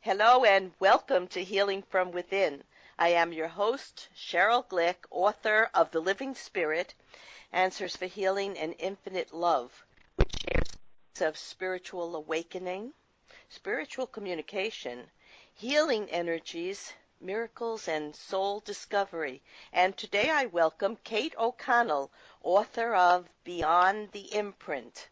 Hello and welcome to Healing from Within. I am your host, Cheryl Glick, author of The Living Spirit, Answers for Healing and Infinite Love, which shares of spiritual awakening, spiritual communication, healing energies, miracles, and soul discovery. And today I welcome Kate O'Connell, author of Beyond the Imprint.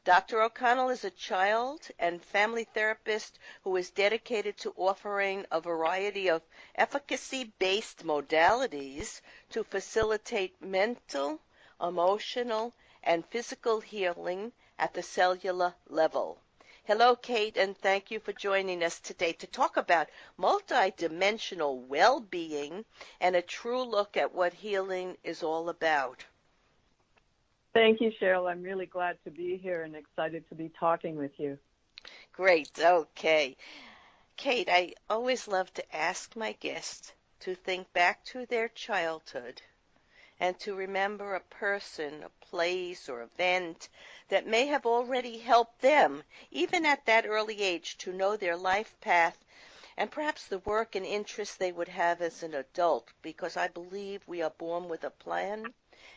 Dr. O'Connell is a child and family therapist who is dedicated to offering a variety of efficacy-based modalities to facilitate mental, emotional, and physical healing at the cellular level. Hello, Kate, and thank you for joining us today to talk about multidimensional well-being and a true look at what healing is all about. Thank you, Cheryl. I'm really glad to be here and excited to be talking with you. Great. Okay. Kate, I always love to ask my guests to think back to their childhood and to remember a person, a place, or event that may have already helped them, even at that early age, to know their life path and perhaps the work and interests they would have as an adult, because I believe we are born with a plan,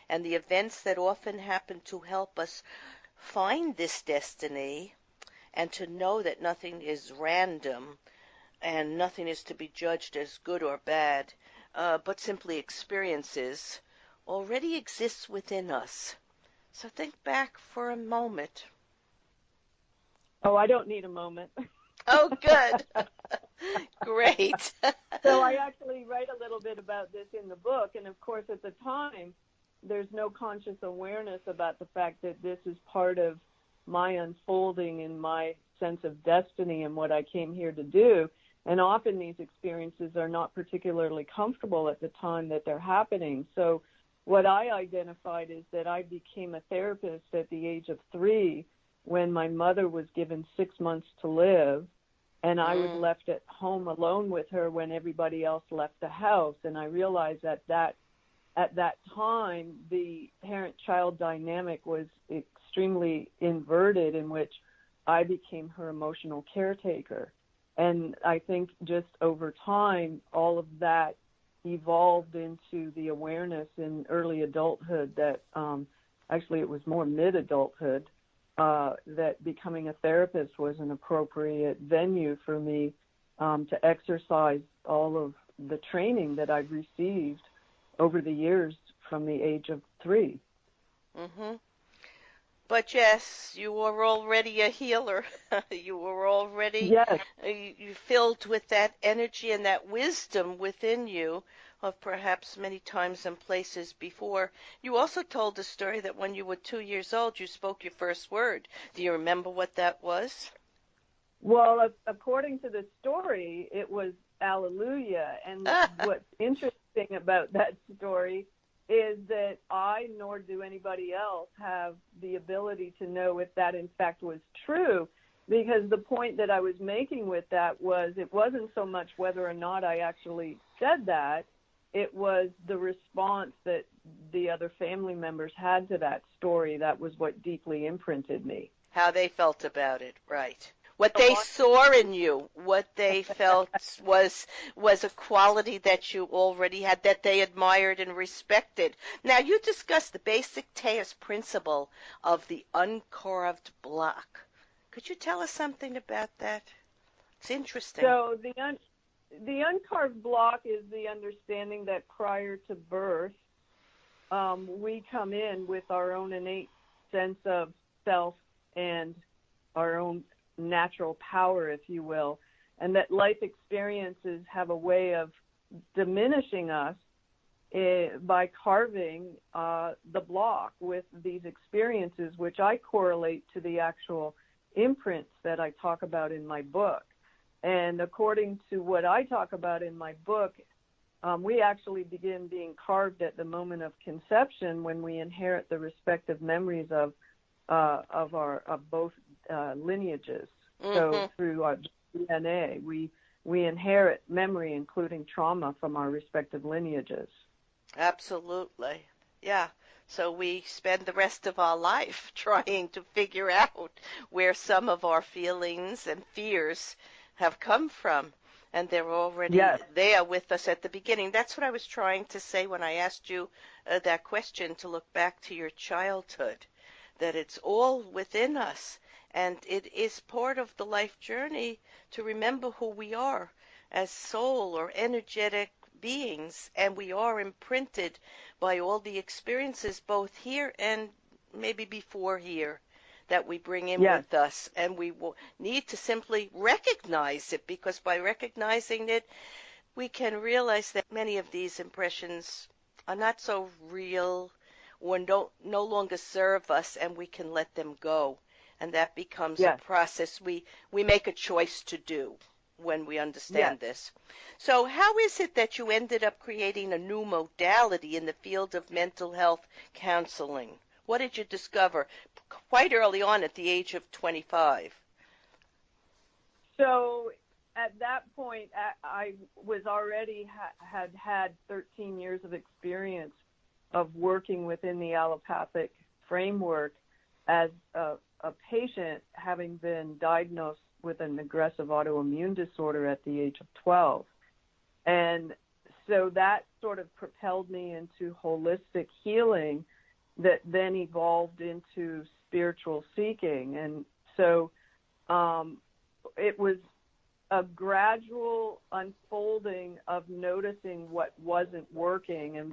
and the events that often happen to help us find this destiny and to know that nothing is random and nothing is to be judged as good or bad, but simply experiences, already exists within us. So think back for a moment. Oh, I don't need a moment. Oh, good. Great. So I actually write a little bit about this in the book, and of course at the time there's no conscious awareness about the fact that this is part of my unfolding and my sense of destiny and what I came here to do. And often these experiences are not particularly comfortable at the time that they're happening. So what I identified is that I became a therapist at the age of 3 when my mother was given 6 months to live, and I was left at home alone with her when everybody else left the house. And I realized that at that time, the parent-child dynamic was extremely inverted, in which I became her emotional caretaker. And I think just over time, all of that evolved into the awareness in early adulthood that actually it was more mid-adulthood, that becoming a therapist was an appropriate venue for me to exercise all of the training that I've received over the years from the age of 3. Mm-hmm. But yes, you were already a healer. You were already Yes. You filled with that energy and that wisdom within you of perhaps many times and places before. You also told the story that when you were 2 years old, you spoke your first word. Do you remember what that was? Well, according to the story, it was Alleluia. And what's interesting about that story is that I, nor do anybody else, have the ability to know if that in fact was true, because the point that I was making with that was it wasn't so much whether or not I actually said that, it was the response that the other family members had to that story that was what deeply imprinted me. How they felt about it, right. What they saw in you, what they felt was a quality that you already had, that they admired and respected. Now, you discussed the basic Tejas principle of the uncarved block. Could you tell us something about that? It's interesting. So the uncarved block is the understanding that prior to birth, we come in with our own innate sense of self and our own natural power, if you will, and that life experiences have a way of diminishing us by carving the block with these experiences, which I correlate to the actual imprints that I talk about in my book. And according to what I talk about in my book, we actually begin being carved at the moment of conception when we inherit the respective memories of both lineages. So through our DNA, we inherit memory, including trauma, from our respective lineages. Absolutely. Yeah. So we spend the rest of our life trying to figure out where some of our feelings and fears have come from. And they're already Yes. there with us at the beginning. That's what I was trying to say when I asked you that question, to look back to your childhood, that it's all within us. And it is part of the life journey to remember who we are as soul or energetic beings. And we are imprinted by all the experiences, both here and maybe before here, that we bring in Yes. with us, and we will need to simply recognize it, because by recognizing it, we can realize that many of these impressions are not so real or don't no longer serve us, and we can let them go. And that becomes a Yes. process we make a choice to do when we Yes. understand this. So how is it that you ended up creating a new modality in the field of mental health counseling? What did you discover quite early on at the age of 25? So at that point, I was already had 13 years of experience of working within the allopathic framework as a patient, having been diagnosed with an aggressive autoimmune disorder at the age of 12. And so that sort of propelled me into holistic healing that then evolved into spiritual seeking. And so it was a gradual unfolding of noticing what wasn't working and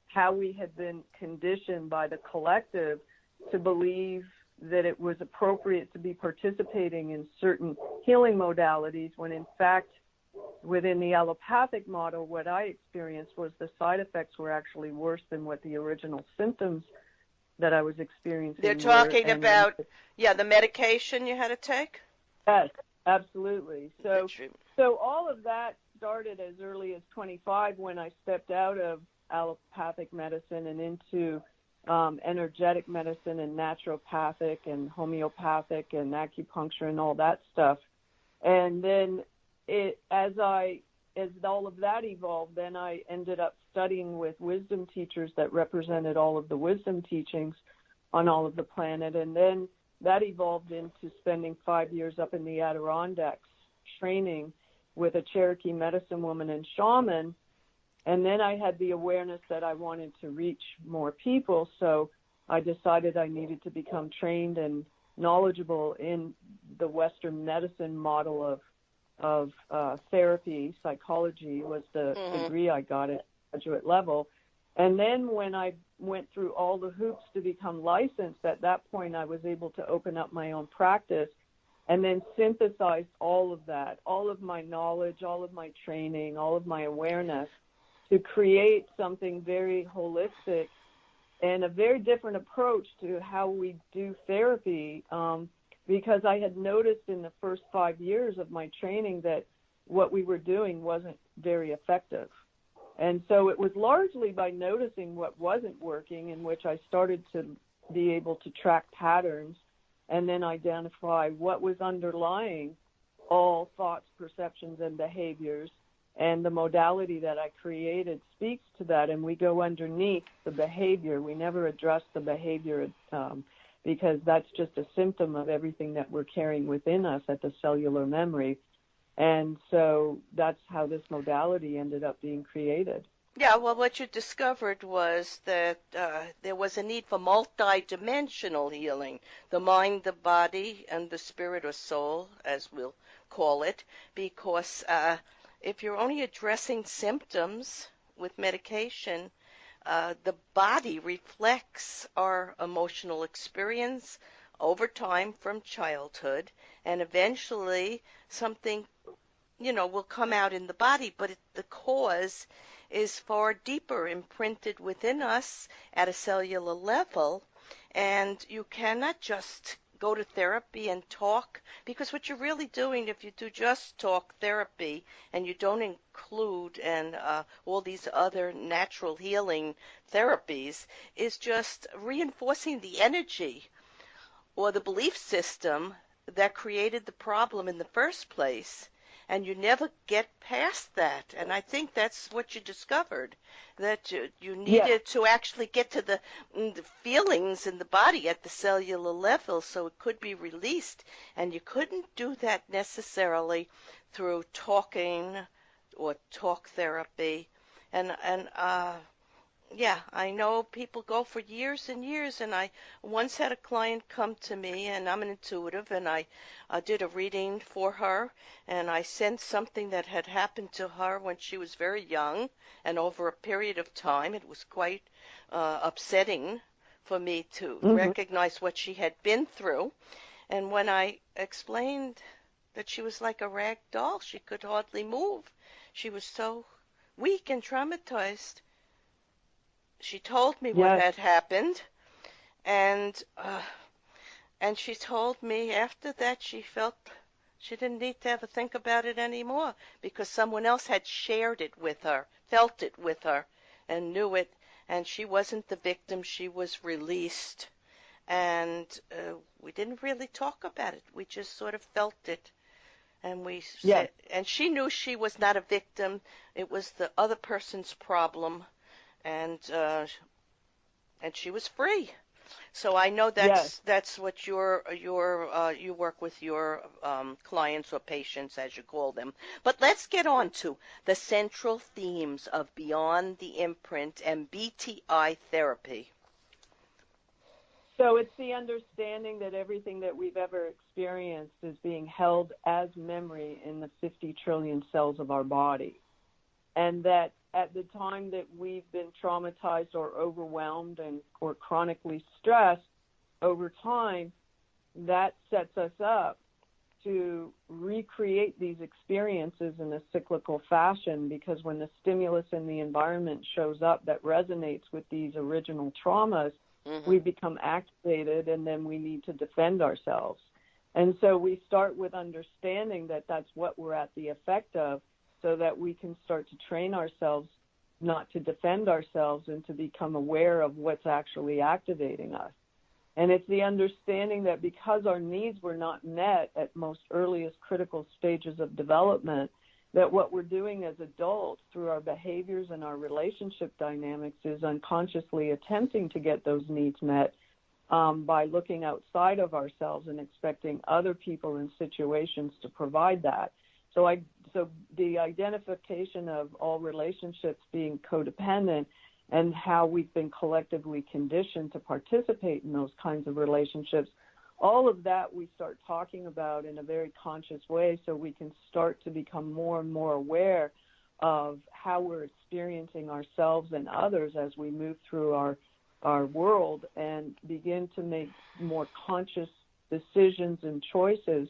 how we had been conditioned by the collective to believe that it was appropriate to be participating in certain healing modalities, when in fact within the allopathic model, what I experienced was the side effects were actually worse than what the original symptoms that I was experiencing They're were. talking about, the medication you had to take? Yes, absolutely. So all of that started as early as 25, when I stepped out of allopathic medicine and into energetic medicine and naturopathic and homeopathic and acupuncture and all that stuff. And then as all of that evolved, then I ended up studying with wisdom teachers that represented all of the wisdom teachings on all of the planet. And then that evolved into spending 5 years up in the Adirondacks training with a Cherokee medicine woman and shaman. And then I had the awareness that I wanted to reach more people, so I decided I needed to become trained and knowledgeable in the Western medicine model of therapy. Psychology was the degree I got at graduate level. And then when I went through all the hoops to become licensed, at that point I was able to open up my own practice and then synthesize all of that, all of my knowledge, all of my training, all of my awareness, to create something very holistic and a very different approach to how we do therapy, because I had noticed in the first 5 years of my training that what we were doing wasn't very effective. And so it was largely by noticing what wasn't working in which I started to be able to track patterns and then identify what was underlying all thoughts, perceptions, and behaviors. And the modality that I created speaks to that, and we go underneath the behavior. We never address the behavior because that's just a symptom of everything that we're carrying within us at the cellular memory. And so that's how this modality ended up being created. Yeah, well, what you discovered was that there was a need for multi-dimensional healing, the mind, the body, and the spirit or soul, as we'll call it, because if you're only addressing symptoms with medication, the body reflects our emotional experience over time from childhood, and eventually something, will come out in the body, but the cause is far deeper imprinted within us at a cellular level, and you cannot just go to therapy and talk, because what you're really doing, if you do just talk therapy and you don't include all these other natural healing therapies, is just reinforcing the energy or the belief system that created the problem in the first place. and you never get past that. And I think that's what you discovered, that you Yes. needed to actually get to the feelings in the body at the cellular level so it could be released. And you couldn't do that necessarily through talking or talk therapy. And yeah, I know people go for years and years, and I once had a client come to me, and I'm an intuitive, and I did a reading for her, and I sensed something that had happened to her when she was very young, and over a period of time. It was quite upsetting for me to recognize what she had been through. And when I explained that she was like a rag doll, she could hardly move. She was so weak and traumatized. She told me what Yes. had happened, and and she told me after that she felt she didn't need to ever think about it anymore because someone else had shared it with her, felt it with her, and knew it, and she wasn't the victim. She was released, and we didn't really talk about it. We just sort of felt it. And we Yes. said, and she knew she was not a victim. It was the other person's problem, and she was free. So I know Yes. that's what you work with your clients or patients, as you call them. But let's get on to the central themes of Beyond the Imprint and BTI therapy. So it's the understanding that everything that we've ever experienced is being held as memory in the 50 trillion cells of our body. And that at the time that we've been traumatized or overwhelmed or chronically stressed over time, that sets us up to recreate these experiences in a cyclical fashion, because when the stimulus in the environment shows up that resonates with these original traumas, we become activated, and then we need to defend ourselves. And so we start with understanding that that's what we're at the effect of, so that we can start to train ourselves not to defend ourselves and to become aware of what's actually activating us. And it's the understanding that because our needs were not met at most earliest critical stages of development, that what we're doing as adults through our behaviors and our relationship dynamics is unconsciously attempting to get those needs met by looking outside of ourselves and expecting other people and situations to provide that. So the identification of all relationships being codependent and how we've been collectively conditioned to participate in those kinds of relationships, all of that we start talking about in a very conscious way, so we can start to become more and more aware of how we're experiencing ourselves and others as we move through our world, and begin to make more conscious decisions and choices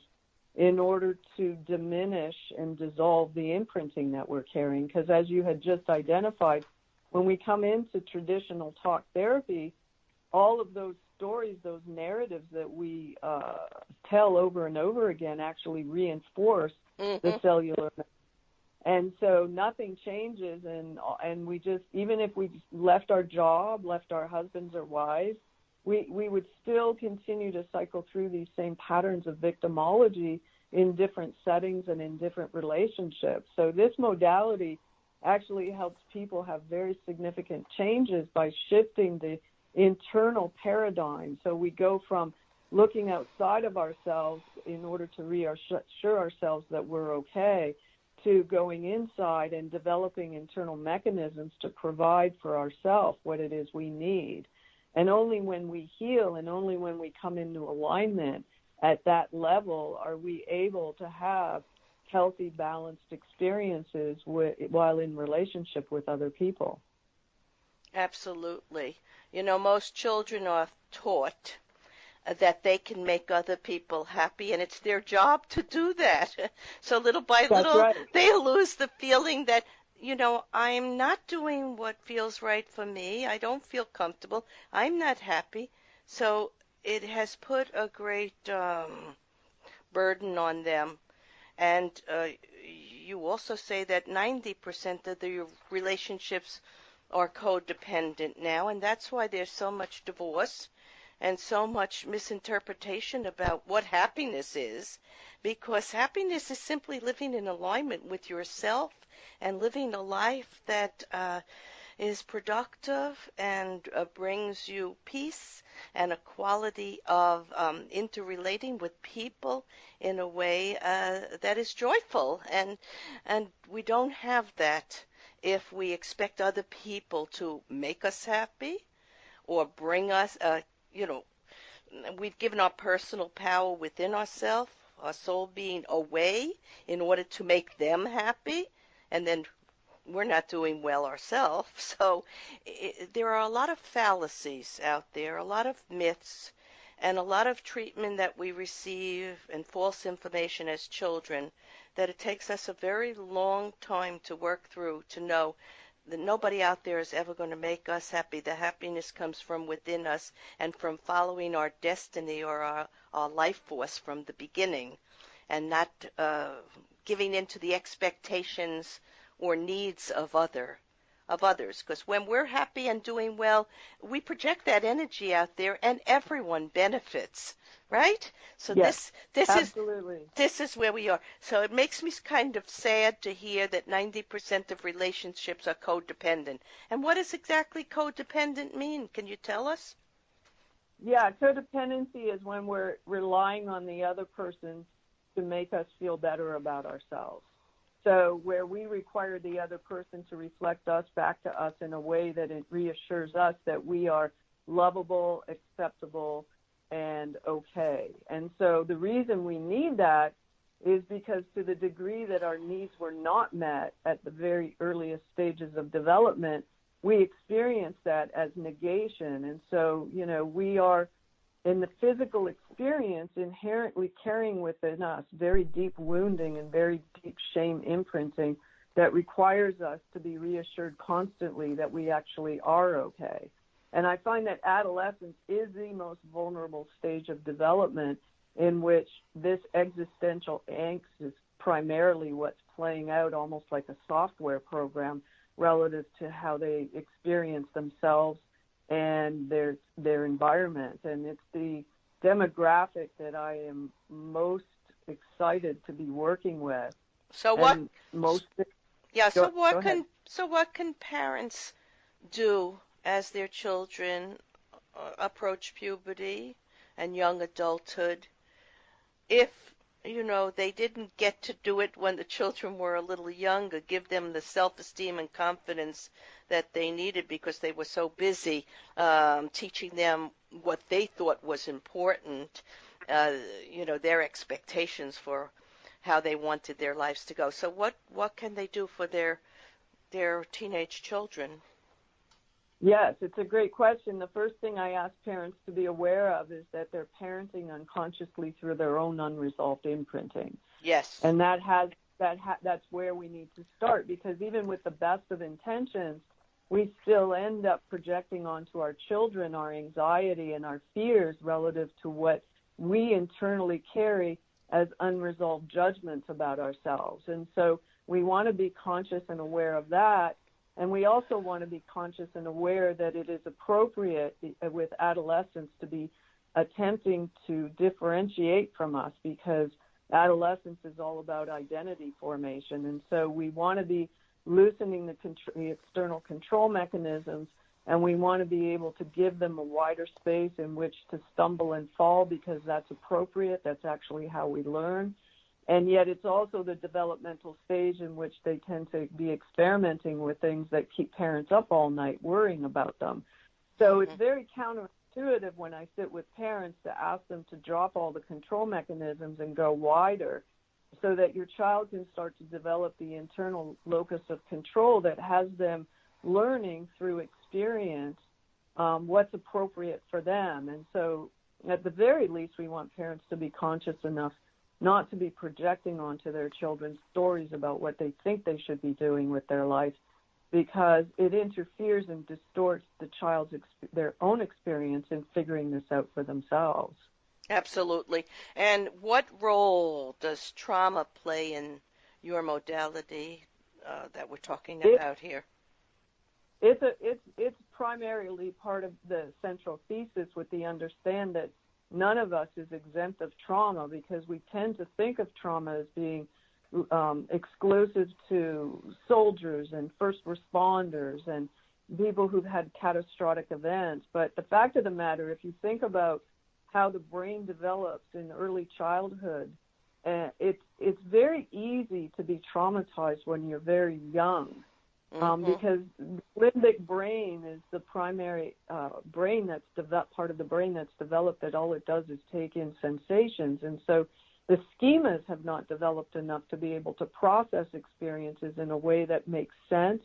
in order to diminish and dissolve the imprinting that we're carrying. Because as you had just identified, when we come into traditional talk therapy, all of those stories, those narratives that we tell over and over again actually reinforce the cellular. And so nothing changes, and we just, even if we left our job, left our husbands or wives, we would still continue to cycle through these same patterns of victimology in different settings and in different relationships. So this modality actually helps people have very significant changes by shifting the internal paradigm. So we go from looking outside of ourselves in order to reassure ourselves that we're okay, to going inside and developing internal mechanisms to provide for ourselves what it is we need. And only when we heal and only when we come into alignment at that level are we able to have healthy, balanced experiences while in relationship with other people. Absolutely. You know, most children are taught that they can make other people happy, and it's their job to do that. So little by That's little, right. they lose the feeling that, you know, I'm not doing what feels right for me. I don't feel comfortable. I'm not happy. So it has put a great burden on them. And you also say that 90% of the relationships are codependent now, and that's why there's so much divorce. and so much misinterpretation about what happiness is, because happiness is simply living in alignment with yourself and living a life that is productive and brings you peace and a quality of interrelating with people in a way that is joyful. And we don't have that if we expect other people to make us happy or bring us, you know, we've given our personal power within ourselves, our soul being away in order to make them happy, and then we're not doing well ourselves. So there are a lot of fallacies out there, a lot of myths, and a lot of treatment that we receive and false information as children that it takes us a very long time to work through to know that nobody out there is ever going to make us happy. The happiness comes from within us and from following our destiny or our life force from the beginning and not giving in to the expectations or needs of others, because when we're happy and doing well, we project that energy out there and everyone benefits, right? So Yes, this is absolutely. this is where we are. So it makes me kind of sad to hear that 90% of relationships are codependent. And what does exactly codependent mean? Can you tell us? Yeah, codependency is when we're relying on the other person to make us feel better about ourselves. So where we require the other person to reflect us back to us in a way that it reassures us that we are lovable, acceptable, and okay. And so the reason we need that is because to the degree that our needs were not met at the very earliest stages of development, we experience that as negation. And so, we are in the physical experience inherently carrying within us very deep wounding and very deep shame imprinting that requires us to be reassured constantly that we actually are okay. And I find that adolescence is the most vulnerable stage of development in which this existential angst is primarily what's playing out almost like a software program relative to how they experience themselves and their environment. And it's the demographic that I am most excited to be working with. So what And most yeah, go, so what go ahead. can parents do as their children approach puberty and young adulthood if they didn't get to do it when the children were a little younger, give them the self-esteem and confidence that they needed because they were so busy teaching them what they thought was important, their expectations for how they wanted their lives to go. So what can they do for their teenage children? Yes, it's a great question. The first thing I ask parents to be aware of is that they're parenting unconsciously through their own unresolved imprinting. Yes. And that's where we need to start, because even with the best of intentions, we still end up projecting onto our children our anxiety and our fears relative to what we internally carry as unresolved judgments about ourselves. And so we want to be conscious and aware of that. And we also want to be conscious and aware that it is appropriate with adolescents to be attempting to differentiate from us, because adolescence is all about identity formation. And so we want to be loosening the external control mechanisms, and we want to be able to give them a wider space in which to stumble and fall, because that's appropriate. That's actually how we learn. And yet it's also the developmental stage in which they tend to be experimenting with things that keep parents up all night worrying about them. So it's very counterintuitive when I sit with parents to ask them to drop all the control mechanisms and go wider, so that your child can start to develop the internal locus of control that has them learning through experience what's appropriate for them. And so at the very least, we want parents to be conscious enough not to be projecting onto their children stories about what they think they should be doing with their life, because it interferes and distorts the child's their own experience in figuring this out for themselves. Absolutely. And what role does trauma play in your modality that we're talking about here? it's primarily part of the central thesis, with the understand that none of us is exempt of trauma, because we tend to think of trauma as being exclusive to soldiers and first responders and people who've had catastrophic events. But the fact of the matter, if you think about how the brain develops in early childhood, it's very easy to be traumatized when you're very young, because the limbic brain is the primary brain that's part of the brain that's developed, that all it does is take in sensations. And so the schemas have not developed enough to be able to process experiences in a way that makes sense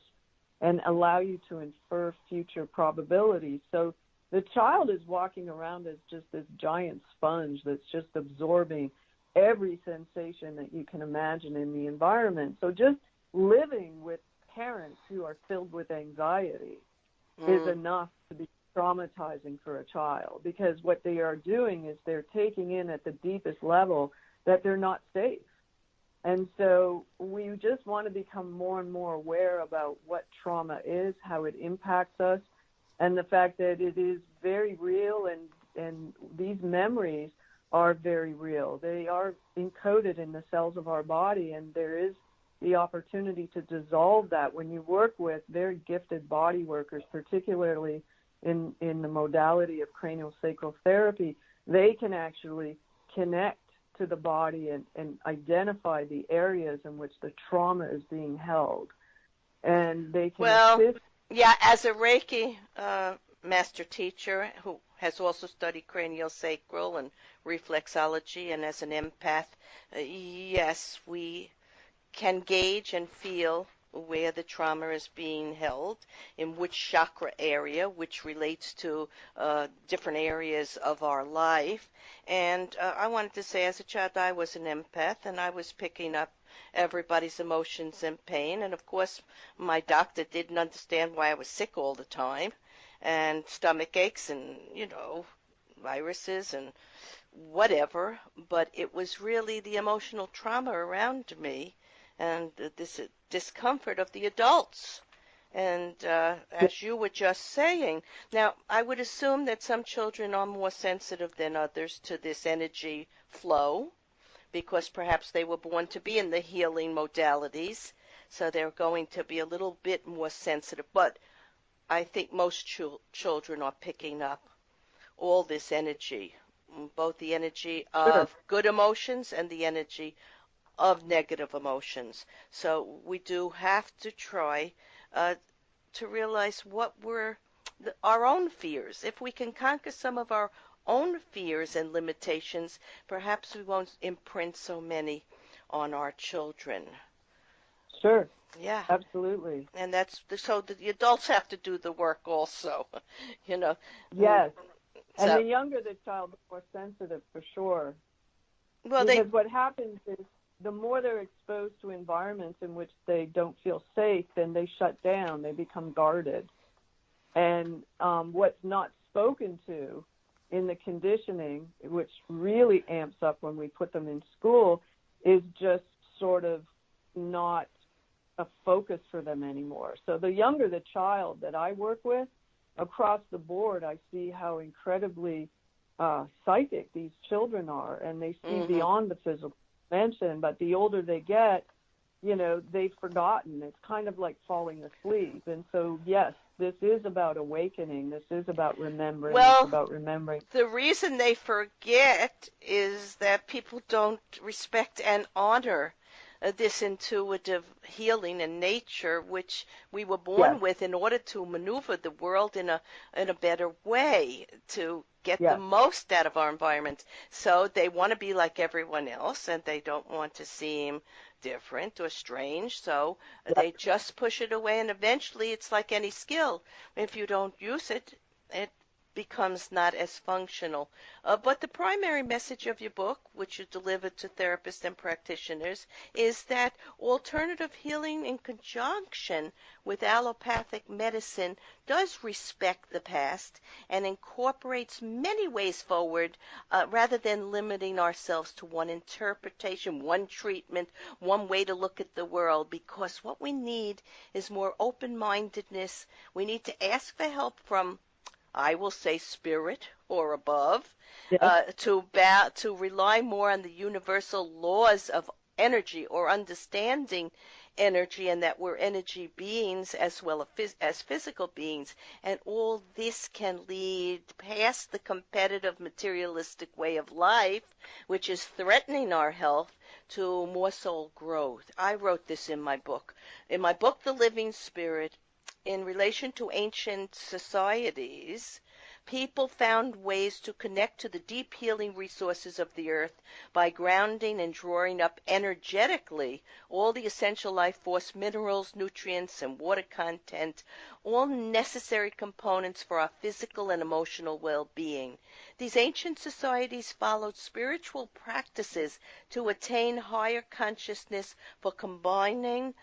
and allow you to infer future probabilities. So the child is walking around as just this giant sponge that's just absorbing every sensation that you can imagine in the environment. So just living with parents who are filled with anxiety is enough to be traumatizing for a child, because what they are doing is they're taking in at the deepest level that they're not safe. And so we just want to become more and more aware about what trauma is, how it impacts us, and the fact that it is very real, and these memories are very real. They are encoded in the cells of our body, and there is the opportunity to dissolve that. When you work with very gifted body workers, particularly in the modality of craniosacral therapy, they can actually connect to the body and identify the areas in which the trauma is being held. And they can assist. Yeah, as a Reiki master teacher who has also studied craniosacral and reflexology, and as an empath, yes, we can gauge and feel where the trauma is being held, in which chakra area, which relates to different areas of our life. And I wanted to say, as a child, I was an empath, and I was picking up everybody's emotions and pain. And of course, my doctor didn't understand why I was sick all the time, and stomach aches and, viruses and whatever. But it was really the emotional trauma around me and this discomfort of the adults. And as you were just saying, now I would assume that some children are more sensitive than others to this energy flow, because perhaps they were born to be in the healing modalities, so they're going to be a little bit more sensitive. But I think most children are picking up all this energy, both the energy of good emotions and the energy of negative emotions. So we do have to try to realize what were our own fears. If we can conquer some of our own fears and limitations, perhaps we won't imprint so many on our children. Sure. Yeah. Absolutely. And so the adults have to do the work also, Yes. And So, the younger the child, the more sensitive, for sure. well, Because what happens is the more they're exposed to environments in which they don't feel safe, then they shut down, they become guarded. And what's not spoken to in the conditioning, which really amps up when we put them in school, is just sort of not a focus for them anymore. So the younger the child that I work with, across the board, I see how incredibly psychic these children are, and they see beyond the physical dimension. But the older they get, they've forgotten. It's kind of like falling asleep. And so, yes, this is about awakening. This is about remembering. Well, it's about remembering. The reason they forget is that people don't respect and honor this intuitive healing in nature, which we were born with in order to maneuver the world in a better way, to get the most out of our environment. So they want to be like everyone else, and they don't want to seem different or strange, so they just push it away, and eventually it's like any skill. If you don't use it, it becomes not as functional. But the primary message of your book, which you deliver to therapists and practitioners, is that alternative healing in conjunction with allopathic medicine does respect the past and incorporates many ways forward, rather than limiting ourselves to one interpretation, one treatment, one way to look at the world, because what we need is more open-mindedness. We need to ask for help from, I will say, spirit or above, Yes. to rely more on the universal laws of energy, or understanding energy, and that we're energy beings as well as physical beings. And all this can lead past the competitive materialistic way of life, which is threatening our health, to more soul growth. I wrote this in my book. In my book, The Living Spirit, in relation to ancient societies, people found ways to connect to the deep healing resources of the earth by grounding and drawing up energetically all the essential life force minerals, nutrients, and water content, all necessary components for our physical and emotional well-being. These ancient societies followed spiritual practices to attain higher consciousness for combining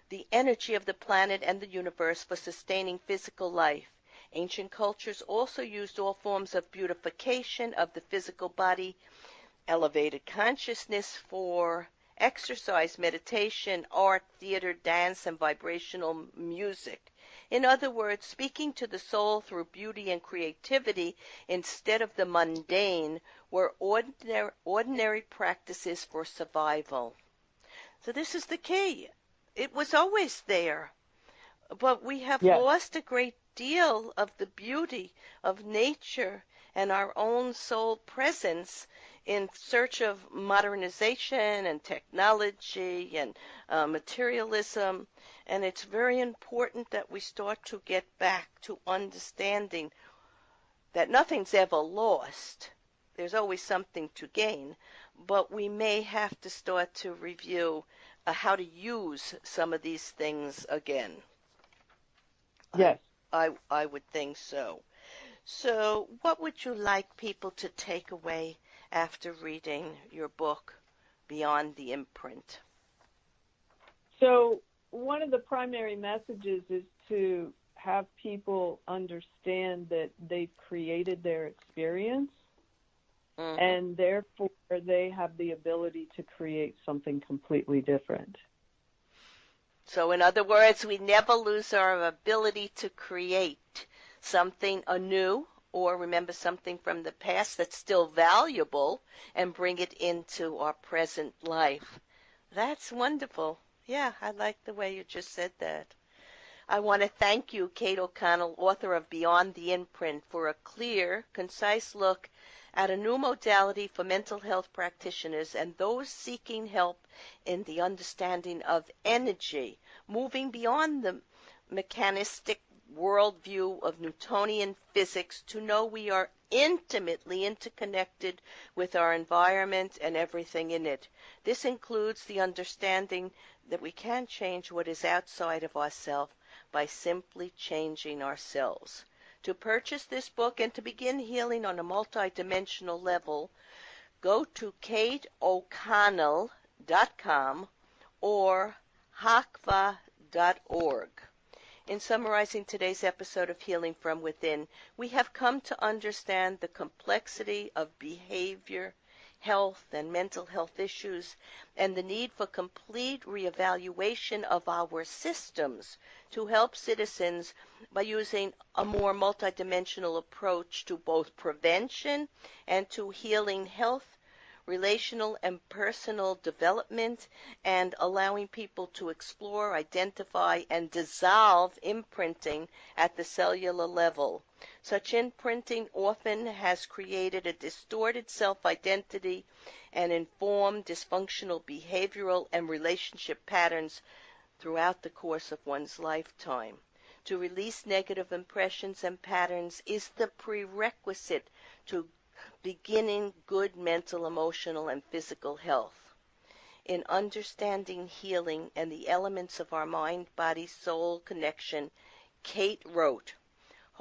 the energy of the planet and the universe for sustaining physical life. Ancient cultures also used all forms of beautification of the physical body, elevated consciousness for exercise, meditation, art, theater, dance, and vibrational music. In other words, speaking to the soul through beauty and creativity instead of the mundane were ordinary practices for survival. So this is the key. It was always there, but we have Yes. lost a great deal of the beauty of nature and our own soul presence in search of modernization and technology and materialism. And it's very important that we start to get back to understanding that nothing's ever lost. There's always something to gain, but we may have to start to review how to use some of these things again. Yes. I would think so. So, what would you like people to take away after reading your book, Beyond the Imprint? So one of the primary messages is to have people understand that they've created their experience, Mm-hmm. and therefore they have the ability to create something completely different. So, in other words, we never lose our ability to create something anew, or remember something from the past that's still valuable, and bring it into our present life. That's wonderful. Yeah, I like the way you just said that. I want to thank you, Kate O'Connell, author of Beyond the Imprint, for a clear, concise look at a new modality for mental health practitioners and those seeking help in the understanding of energy, moving beyond the mechanistic worldview of Newtonian physics to know we are intimately interconnected with our environment and everything in it. This includes the understanding that we can change what is outside of ourselves by simply changing ourselves. To purchase this book and to begin healing on a multidimensional level, go to kateoconnell.com or hakva.org. In summarizing today's episode of Healing from Within, we have come to understand the complexity of behavior, health, and mental health issues, and the need for complete reevaluation of our systems to help citizens by using a more multidimensional approach to both prevention and to healing health, relational and personal development, and allowing people to explore, identify, and dissolve imprinting at the cellular level. Such imprinting often has created a distorted self-identity and informed dysfunctional behavioral and relationship patterns throughout the course of one's lifetime. To release negative impressions and patterns is the prerequisite to beginning good mental, emotional, and physical health. In understanding healing and the elements of our mind-body-soul connection, Kate wrote,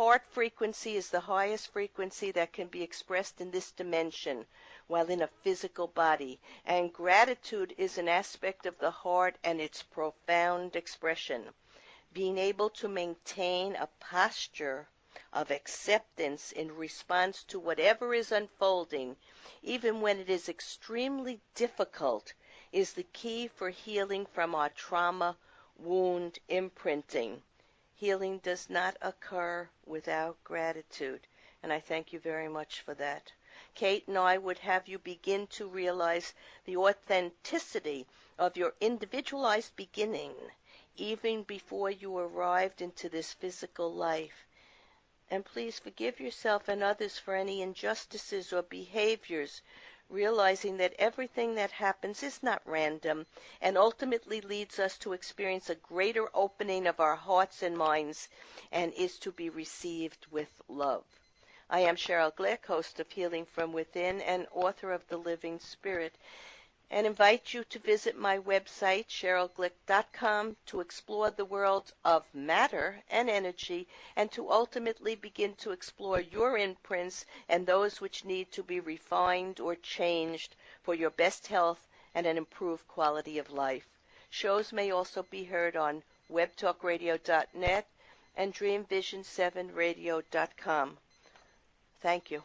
Heart frequency is the highest frequency that can be expressed in this dimension while in a physical body, and gratitude is an aspect of the heart and its profound expression. Being able to maintain a posture of acceptance in response to whatever is unfolding, even when it is extremely difficult, is the key for healing from our trauma wound imprinting. Healing does not occur without gratitude, and I thank you very much for that. Kate and I would have you begin to realize the authenticity of your individualized beginning even before you arrived into this physical life. And please forgive yourself and others for any injustices or behaviors, realizing that everything that happens is not random and ultimately leads us to experience a greater opening of our hearts and minds and is to be received with love. I am Cheryl Glick, host of Healing from Within and author of The Living Spirit, and invite you to visit my website, cherylglick.com, to explore the world of matter and energy and to ultimately begin to explore your imprints and those which need to be refined or changed for your best health and an improved quality of life. Shows may also be heard on webtalkradio.net and dreamvision7radio.com. Thank you.